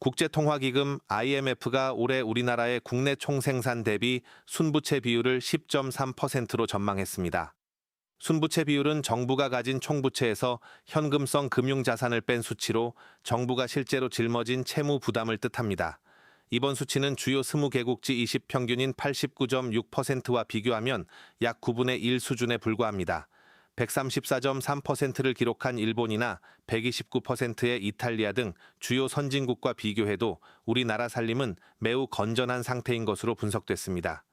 국제통화기금 IMF가 올해 우리나라의 국내 총생산 대비 순부채 비율을 10.3%로 전망했습니다. 순부채 비율은 정부가 가진 총부채에서 현금성 금융자산을 뺀 수치로 정부가 실제로 짊어진 채무 부담을 뜻합니다. 이번 수치는 주요 20개국지 20평균인 89.6%와 비교하면 약 9분의 1 수준에 불과합니다. 134.3%를 기록한 일본이나 129%의 이탈리아 등 주요 선진국과 비교해도 우리나라 살림은 매우 건전한 상태인 것으로 분석됐습니다.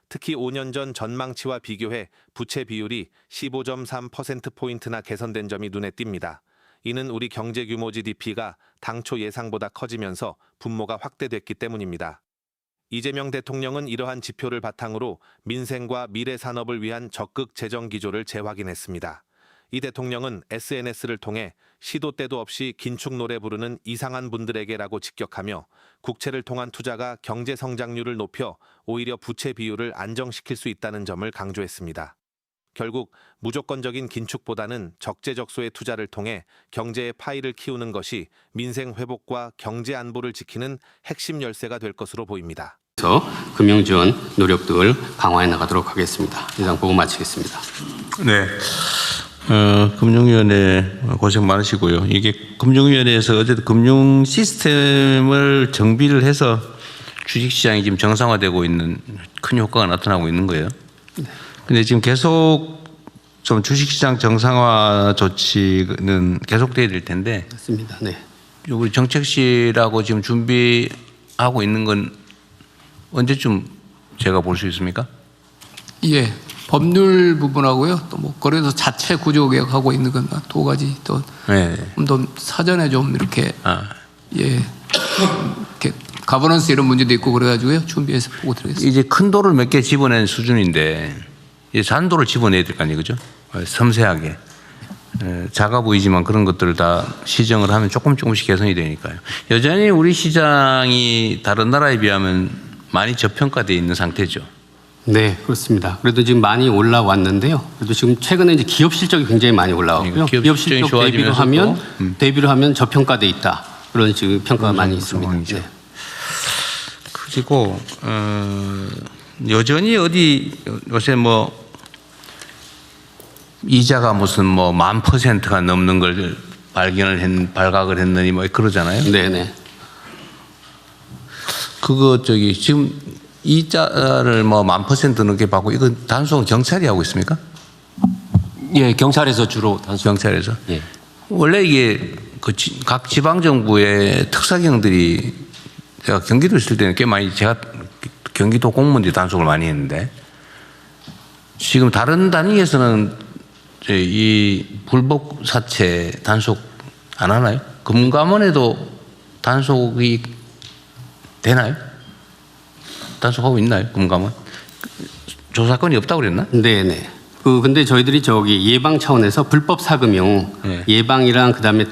특히 5년 전 전망치와 비교해 부채 비율이 15.3%포인트나 개선된 점이 눈에 띕니다. 이는 우리 경제 규모 GDP가 당초 예상보다 커지면서 분모가 확대됐기 때문입니다. 이재명 대통령은 이러한 지표를 바탕으로 민생과 미래 산업을 위한 적극 재정 기조를 재확인했습니다. 이 대통령은 SNS를 통해 시도 때도 없이 긴축 노래 부르는 이상한 분들에게라고 직격하며 국채를 통한 투자가 경제 성장률을 높여 오히려 부채 비율을 안정시킬 수 있다는 점을 강조했습니다. 결국 무조건적인 긴축보다는 적재적소의 투자를 통해 경제의 파이를 키우는 것이 민생 회복과 경제 안보를 지키는 핵심 열쇠가 될 것으로 보입니다. 그래서 금융 지원 노력들 강화해 나가도록 하겠습니다. 이상 보고 마치겠습니다. 네. 금융위원회 고생 많으시고요. 이게 금융위원회에서 어쨌든 금융 시스템을 정비를 해서 주식시장이 지금 정상화되고 있는 큰 효과가 나타나고 있는 거예요. 근데 지금 계속 좀 주식시장 정상화 조치는 계속돼야 될 텐데. 맞습니다. 네. 우리 정책실하고 지금 준비하고 있는 건 언제쯤 제가 볼 수 있습니까? 예, 법률 부분하고요. 또 뭐 거래소 자체 구조 개혁하고 있는 건 두 가지 또 좀 사전에 좀 이렇게 예 이렇게 가버넌스 이런 문제도 있고 그래가지고요 준비해서 보고 드리겠습니다. 이제 큰 돌을 몇 개 집어낸 수준인데 이제 잔돌을 집어내야 될 거 아니에요, 그죠? 섬세하게 작아 보이지만 그런 것들을 다 시정을 하면 조금씩 개선이 되니까요. 여전히 우리 시장이 다른 나라에 비하면 많이 저평가되어 있는 상태죠. 네, 그렇습니다. 그래도 지금 많이 올라왔는데요. 그래도 지금 최근에 이제 기업 실적이 굉장히 많이 올라왔고요. 기업 실적 대비로 하면 저평가돼 있다. 그런 지금 평가가 많이 있습니다. 네. 그리고 여전히 어디 요새 뭐 이자가 무슨 뭐 10,000%가 넘는 걸 발각을 했느니 뭐 그러잖아요. 네네. 그거 지금 이자를 뭐 10,000% 넘게 받고 이건 단속은 경찰이 하고 있습니까? 예, 경찰에서 주로 단속. 경찰에서. 예. 원래 이게 각 지방 정부의 특사경들이 제가 경기도 있을 때는 꽤 많이 제가 경기도 공무원들이 단속을 많이 했는데 지금 다른 단위에서는 이 불법 사채 단속 안 하나요? 금감원에도 단속이 되나요? 단속하고 있나요? 금감원? 조사건이 없다고 그랬나? 네네. 근데 저희들이 예방 차원에서 불법 사금융 예방이랑 그다음에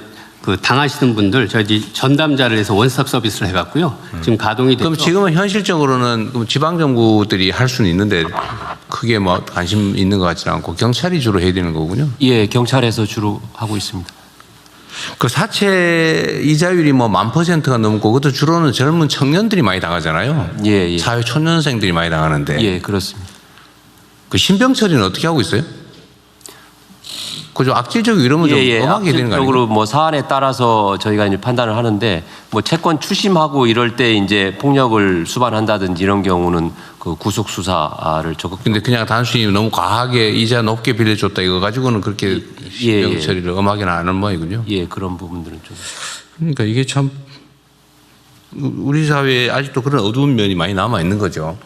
당하시는 분들 저희 전담자를 해서 원스톱 서비스를 해갖고요. 지금 가동이 됐죠. 그럼 지금은 현실적으로는 그럼 지방 정부들이 할 수는 있는데 크게 뭐 관심 있는 것 같지는 않고 경찰이 주로 해야 되는 거군요. 예, 경찰에서 주로 하고 있습니다. 그 사채 이자율이 뭐 10,000%가 넘고 그것도 주로는 젊은 청년들이 많이 당하잖아요. 예. 사회 초년생들이 많이 당하는데. 예, 그렇습니다. 그 신병 처리는 어떻게 하고 있어요? 그죠? 악질적이고 이러면 좀 엄하게 되는 거 아니에요? 악질적으로 뭐 사안에 따라서 저희가 이제 판단을 하는데 뭐 채권 추심하고 이럴 때 이제 폭력을 수반한다든지 이런 경우는 그 구속 수사를 적극. 근데 그냥 단순히 너무 과하게 이자 높게 빌려줬다 이거 가지고는 그렇게 신병 처리를 엄하게는 안 하는 모양이군요. 예, 그런 부분들은 좀. 그러니까 이게 참 우리 사회에 아직도 그런 어두운 면이 많이 남아 있는 거죠.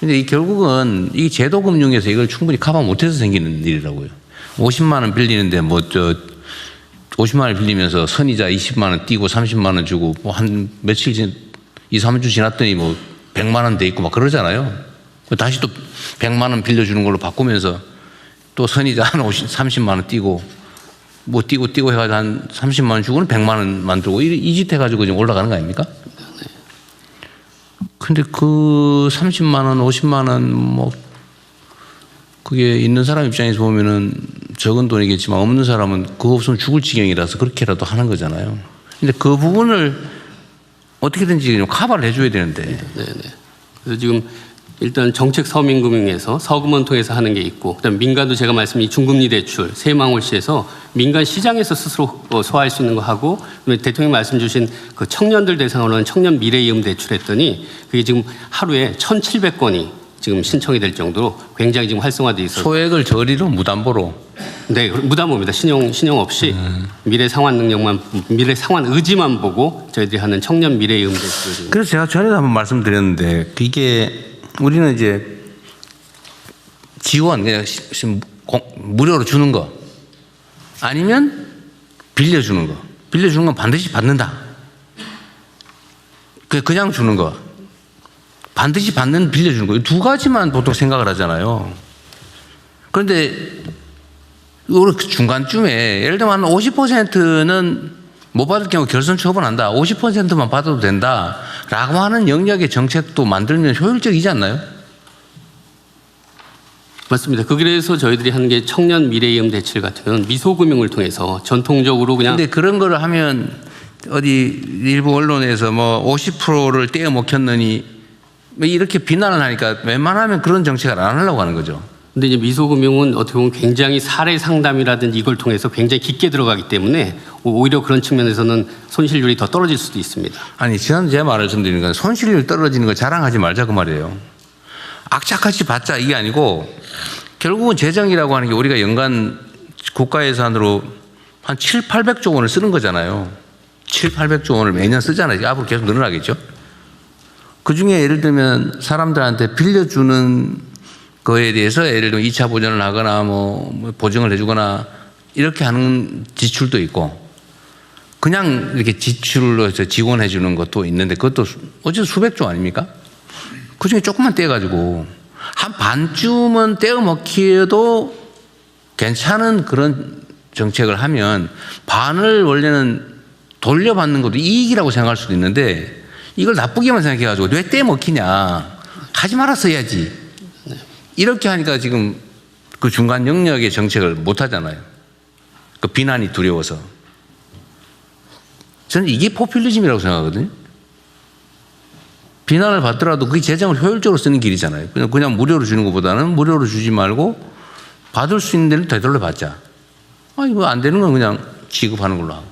근데 결국은 이 제도 금융에서 이걸 충분히 커버 못해서 생기는 일이라고요. 50만 원 빌리는데 50만 원 빌리면서 선이자 20만 원 띄고 30만 원 주고 뭐 한 며칠 2, 3주 지났더니 뭐 100만 원 돼 있고 막 그러잖아요. 다시 또 100만 원 빌려주는 걸로 바꾸면서 또 선이자 한 30만 원 띄고 뭐 띄고 해가지고 한 30만 원 주고는 100만 원만 들고 이 짓 해가지고 지금 올라가는 거 아닙니까? 근데 그 30만 원, 50만 원 뭐 그게 있는 사람 입장에서 보면은 적은 돈이겠지만 없는 사람은 그거 없으면 죽을 지경이라서 그렇게라도 하는 거잖아요. 근데 그 부분을 어떻게든지 좀 커버를 해줘야 되는데. 네네. 그래서 지금 일단 정책 서민금융에서 서금원 통해서 하는 게 있고, 그다음 민간도 제가 말씀드린 중금리 대출, 새망울시에서 민간 시장에서 스스로 소화할 수 있는 거 하고, 그다음에 대통령 말씀 주신 그 청년들 대상으로 하는 청년 미래이음 대출했더니 그게 지금 하루에 1,700건이 지금 신청이 될 정도로 굉장히 지금 활성화돼 있어서 소액을 저리로 무담보로. 네, 무담보입니다. 신용 없이 미래 상환 능력만, 미래 상환 의지만 보고 저희들이 하는 청년 미래이음 대출. 그래서 제가 전에도 한번 말씀드렸는데 이게 우리는 이제 지원 그냥 무료로 주는 거 아니면 빌려주는 거. 빌려주는 건 반드시 받는다. 그냥 주는 거. 반드시 받는 빌려주는 거. 이 두 가지만 보통 생각을 하잖아요. 그런데 중간쯤에 예를 들면 한 50%는 못 받을 경우 결선 처분한다. 50%만 받아도 된다라고 하는 영역의 정책도 만들면 효율적이지 않나요? 맞습니다. 그래서 저희들이 하는 게 청년 미래이음 대출 같은 경우는 미소금융을 통해서 전통적으로 그냥. 근데 그런 거를 하면 어디 일부 언론에서 뭐 50%를 떼어 먹혔느니 이렇게 비난을 하니까 웬만하면 그런 정책을 안 하려고 하는 거죠. 근데 이제 미소금융은 어떻게 보면 굉장히 사례 상담이라든지 이걸 통해서 굉장히 깊게 들어가기 때문에 오히려 그런 측면에서는 손실률이 더 떨어질 수도 있습니다. 아니, 저는 제 말을 좀 드리는 건 손실률 떨어지는 거 자랑하지 말자 그 말이에요. 악착같이 받자 이게 아니고 결국은 재정이라고 하는 게 우리가 연간 국가 예산으로 한 700~800조 원을 쓰는 거잖아요. 700~800조 원을 매년 쓰잖아요. 앞으로 계속 늘어나겠죠. 그중에 예를 들면 사람들한테 빌려주는 거에 대해서 예를 들면 2차 보전을 하거나 뭐 보증을 해주거나 이렇게 하는 지출도 있고 그냥 이렇게 지출로 해서 지원해 주는 것도 있는데 그것도 어쨌든 수백조 아닙니까? 그중에 조금만 떼가지고 한 반쯤은 떼어 먹기에도 괜찮은 그런 정책을 하면 반을 원래는 돌려받는 것도 이익이라고 생각할 수도 있는데 이걸 나쁘게만 생각해가지고 왜 떼어 먹히냐 하지 말았어야지 이렇게 하니까 지금 그 중간 영역의 정책을 못 하잖아요. 그 비난이 두려워서. 저는 이게 포퓰리즘이라고 생각하거든요. 비난을 받더라도 그게 재정을 효율적으로 쓰는 길이잖아요. 그냥 무료로 주는 것보다는 무료로 주지 말고 받을 수 있는 데는 되돌려 받자. 이거 안 되는 건 그냥 지급하는 걸로 하고.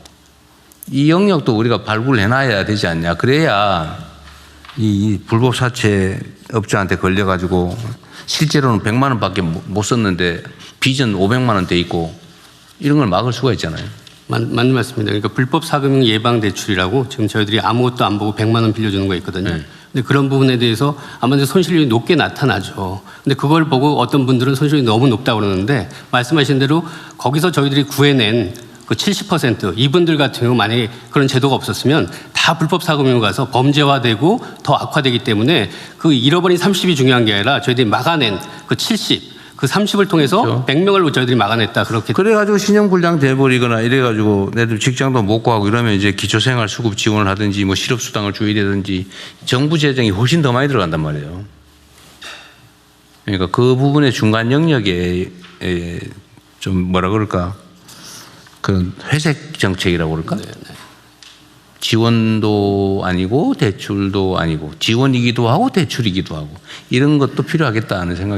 이 영역도 우리가 발굴을 해놔야 되지 않냐. 그래야 이 불법 사채 업자한테 걸려가지고 실제로는 100만 원밖에 못 썼는데 빚은 500만 원 돼 있고 이런 걸 막을 수가 있잖아요. 맞는 말씀입니다. 그러니까 불법 사금융 예방 대출이라고 지금 저희들이 아무것도 안 보고 100만 원 빌려주는 거 있거든요. 네. 근데 그런 부분에 대해서 아무래도 손실률이 높게 나타나죠. 근데 그걸 보고 어떤 분들은 손실이 너무 높다고 그러는데 말씀하신 대로 거기서 저희들이 구해낸 그 70% 이분들 같은 경우 만약에 그런 제도가 없었으면 다 불법 사금융으로 가서 범죄화되고 더 악화되기 때문에 그 잃어버린 30이 중요한 게 아니라 저희들이 막아낸 그 70, 그 30을 통해서 그렇죠. 100명을 저희들이 막아냈다. 그렇게. 그래가지고 신용불량 돼버리거나 이래가지고 애들 직장도 못 구하고 이러면 이제 기초생활 수급 지원을 하든지 뭐 실업수당을 줘야되든지 정부 재정이 훨씬 더 많이 들어간단 말이에요. 그러니까 그 부분의 중간 영역에 좀 뭐라 그럴까 그런 회색 정책이라고 그럴까? 네네. 지원도 아니고 대출도 아니고 지원이기도 하고 대출이기도 하고 이런 것도 필요하겠다는 생각이